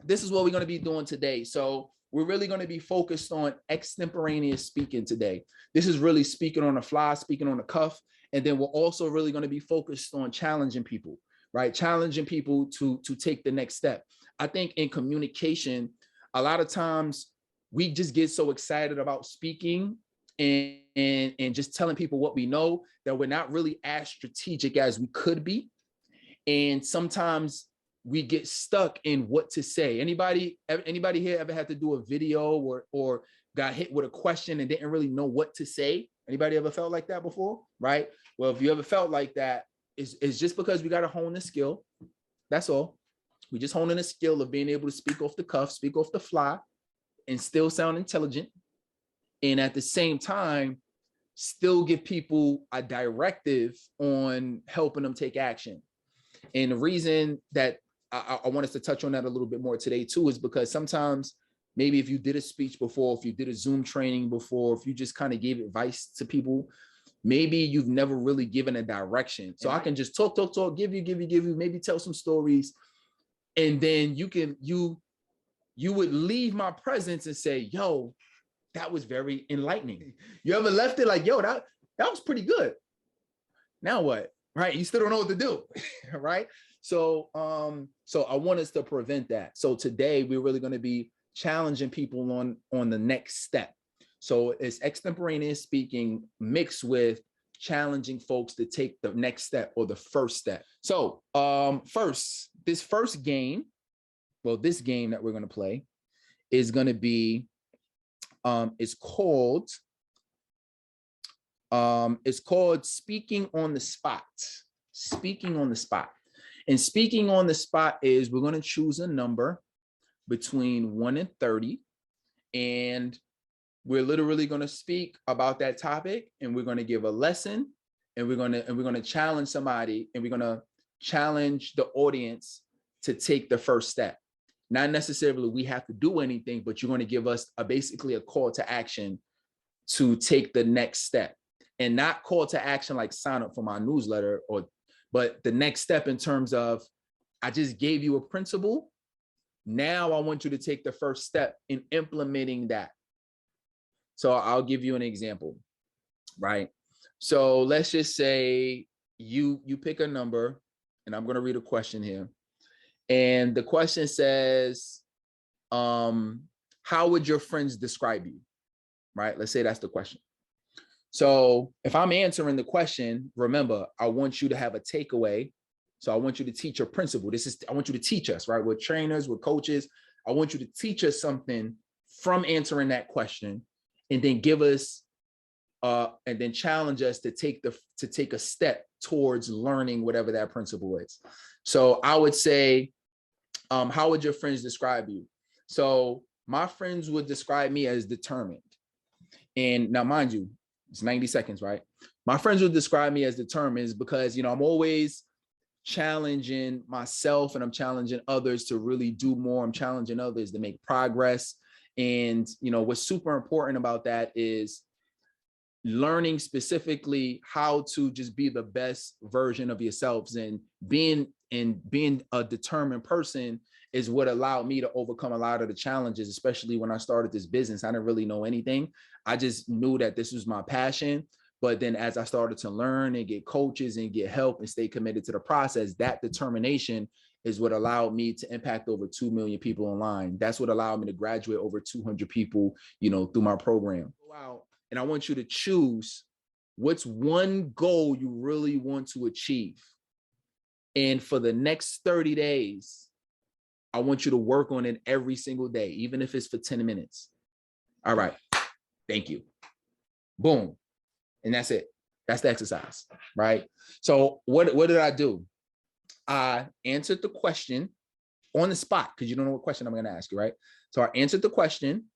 this is what we're going to be doing today. So we're really going to be focused on extemporaneous speaking today. This is really speaking on the fly, speaking on the cuff. And then we're also really going to be focused on challenging people, right? Challenging people to take the next step. I think in communication, a lot of times we just get so excited about speaking and just telling people what we know that we're not really as strategic as we could be. And sometimes we get stuck in what to say. Anybody here ever had to do a video or got hit with a question and didn't really know what to say? Anybody ever felt like that before? Right? Well, if you ever felt like that, it's just because we got to hone the skill. That's all. We just honing the skill of being able to speak off the cuff, speak off the fly, and still sound intelligent. And at the same time, still give people a directive on helping them take action. And the reason that I want us to touch on that a little bit more today too is because sometimes maybe if you did a speech before, if you did a Zoom training before, if you just kind of gave advice to people, maybe you've never really given a direction. So I can just talk, give you, maybe tell some stories. And then you would leave my presence and say, yo, that was very enlightening. You ever left it like, yo, that was pretty good. Now what? Right? You still don't know what to do, right? So I want us to prevent that. So today we're really going to be challenging people on the next step. So it's extemporaneous speaking mixed with challenging folks to take the next step or the first step. So this game that we're going to play is going to be, it's called speaking on the spot. Speaking on the spot. And speaking on the spot is we're going to choose a number between 1 and 30. And we're literally going to speak about that topic, and we're going to give a lesson, and we're going to challenge somebody, and we're going to challenge the audience to take the first step. Not necessarily we have to do anything, but you're going to give us basically a call to action to take the next step. And not call to action like sign up for my newsletter, but the next step in terms of, I just gave you a principle. Now I want you to take the first step in implementing that. So I'll give you an example, right? So let's just say you pick a number, and I'm going to read a question here. And the question says, how would your friends describe you? Right? Let's say that's the question. So if I'm answering the question, remember, I want you to have a takeaway. So I want you to teach a principle. I want you to teach us, right? We're trainers, we're coaches. I want you to teach us something from answering that question, and then give us, and then challenge us to take a step towards learning whatever that principle is. So I would say, how would your friends describe you? So my friends would describe me as determined. And now, mind you, it's 90 seconds, right? My friends would describe me as determined because, I'm always challenging myself and I'm challenging others to really do more. I'm challenging others to make progress. And, what's super important about that is learning specifically how to just be the best version of yourselves, and being a determined person is what allowed me to overcome a lot of the challenges, especially when I started this business. I didn't really know anything. I just knew that this was my passion. But then as I started to learn and get coaches and get help and stay committed to the process, that determination is what allowed me to impact over 2 million people online. That's what allowed me to graduate over 200 people, through my program. Wow. And I want you to choose what's one goal you really want to achieve. And for the next 30 days, I want you to work on it every single day, even if it's for 10 minutes. All right. Thank you. Boom. And that's it. That's the exercise, right? So what did I do? I answered the question on the spot, because you don't know what question I'm going to ask you, right? So I answered the question.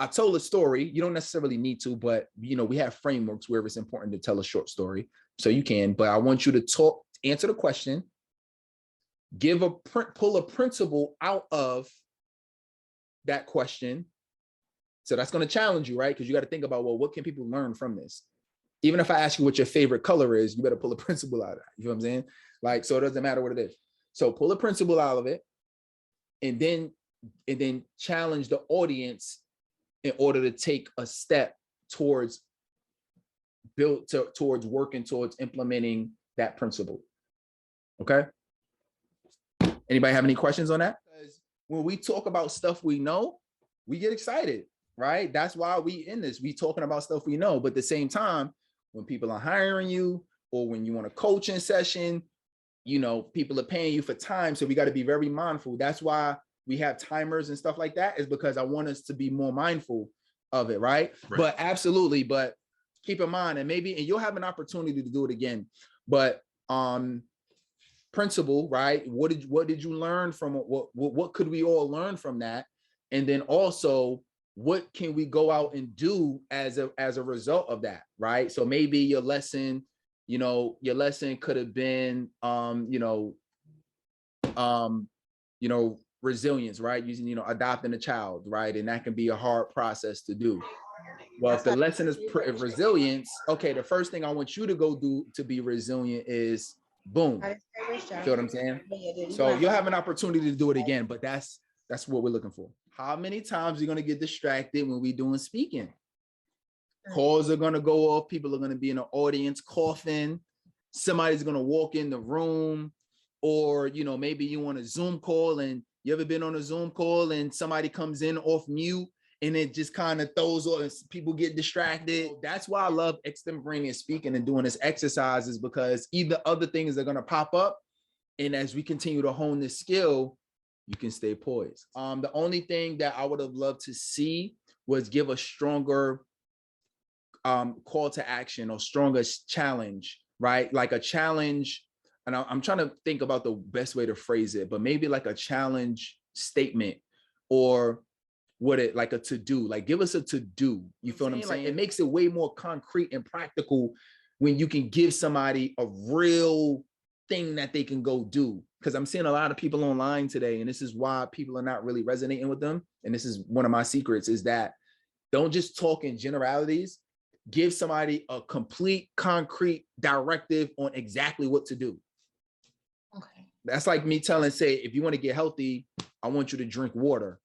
I told a story. You don't necessarily need to, but we have frameworks where it's important to tell a short story. So you can, but I want you to answer the question, pull a principle out of that question. So that's going to challenge you, right? Because you got to think about, well, what can people learn from this? Even if I ask you what your favorite color is, you better pull a principle out of that. You know what I'm saying? So it doesn't matter what it is. So pull a principle out of it, and then challenge the audience in order to take a step towards working towards implementing that principle. Okay. Anybody have any questions on that? Because when we talk about stuff we know, we get excited, right? That's why we in this. We talking about stuff we know, but at the same time, when people are hiring you or when you want a coaching session, you know, people are paying you for time. So we got to be very mindful. That's why we have timers and stuff like that, is because I want us to be more mindful of it, right? But absolutely, but keep in mind, and you'll have an opportunity to do it again, but principle, right? What did you learn from what could we all learn from that? And then also, what can we go out and do as a result of that, right? So maybe your lesson could have been resilience, right? Using, adopting a child, right? And that can be a hard process to do. Well, if the lesson is resilience, okay, the first thing I want you to go do to be resilient is boom. Feel what I'm saying? So you'll have an opportunity to do it again, but that's what we're looking for. How many times are you going to get distracted when we're doing speaking? Calls are going to go off. People are going to be in the audience coughing. Somebody's going to walk in the room, or, maybe you want a Zoom call, and you ever been on a Zoom call and somebody comes in off mute and it just kind of throws off and people get distracted. That's why I love extemporaneous speaking and doing this exercise, is because either other things are going to pop up. And as we continue to hone this skill, you can stay poised. The only thing that I would have loved to see was give a stronger call to action, or stronger challenge, right? Like a challenge. And I'm trying to think about the best way to phrase it, but maybe like a challenge statement, or like a to-do, like give us a to-do. You feel what I'm saying? Like, it makes it way more concrete and practical when you can give somebody a real thing that they can go do. Because I'm seeing a lot of people online today, and this is why people are not really resonating with them. And this is one of my secrets, is that don't just talk in generalities. Give somebody a complete, concrete directive on exactly what to do. Okay. That's like me say, if you want to get healthy, I want you to drink water.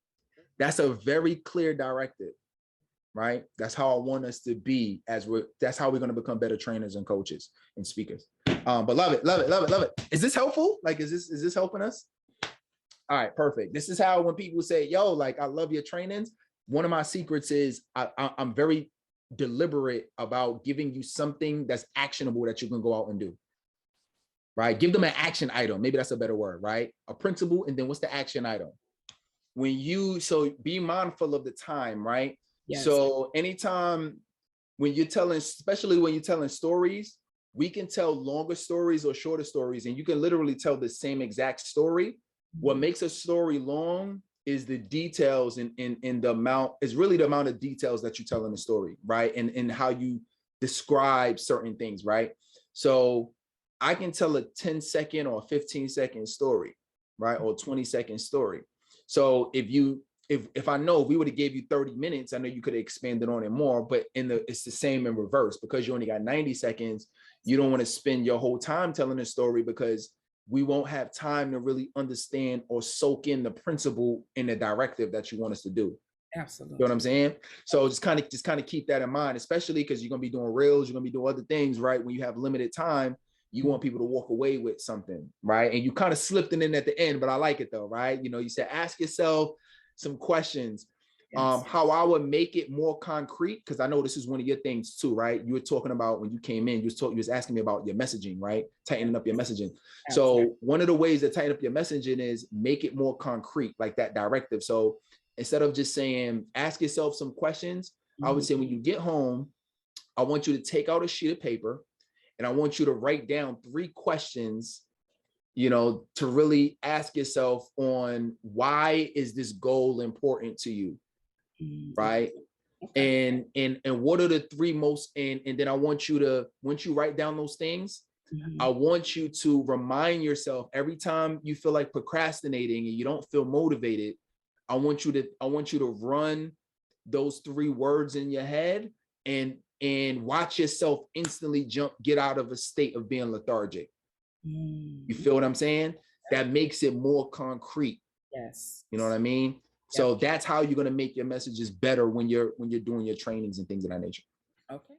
That's a very clear directive, right? That's how I want us to be, that's how we're going to become better trainers and coaches and speakers. But love it. Is this helpful? Like, is this helping us? All right, perfect. This is how, when people say, yo, like, I love your trainings, one of my secrets is I'm very deliberate about giving you something that's actionable that you can go out and do, right? Give them an action item. Maybe that's a better word, right? A principle. And then what's the action item? So be mindful of the time, right? Yes. So anytime when you're telling, especially when you're telling stories, we can tell longer stories or shorter stories, and you can literally tell the same exact story. What makes a story long is the details and the amount, is really the amount of details that you tell in the story, right? And how you describe certain things, right? So I can tell a 10-second or 15-second story, right? Or 20-second story. So if I know, if we would have gave you 30 minutes, I know you could have expanded on it more, but it's the same in reverse. Because you only got 90 seconds, you don't want to spend your whole time telling a story, because we won't have time to really understand or soak in the principle in the directive that you want us to do. Absolutely. You know what I'm saying? So just kind of keep that in mind, especially because you're going to be doing reels, you're going to be doing other things, right? When you have limited time, you want people to walk away with something, right? And you kind of slipped it in at the end, but I like it though, right? You said, ask yourself some questions. Yes. How I would make it more concrete, because I know this is one of your things too, right? You were talking about, when you came in, you was asking me about your messaging, right? Tightening up your messaging. Absolutely. So one of the ways to tighten up your messaging is make it more concrete, like that directive. So instead of just saying, ask yourself some questions, I would say, when you get home, I want you to take out a sheet of paper, and I want you to write down 3 questions, to really ask yourself on, why is this goal important to you? Right. Okay. And what are the 3 most, and then I want you to, once you write down those things, I want you to remind yourself every time you feel like procrastinating and you don't feel motivated, I want you to run those 3 words in your head and watch yourself instantly get out of a state of being lethargic. You feel what I'm saying? That makes it more concrete. Yes. You know what I mean? So that's how you're going to make your messages better when you're doing your trainings and things of that nature. Okay.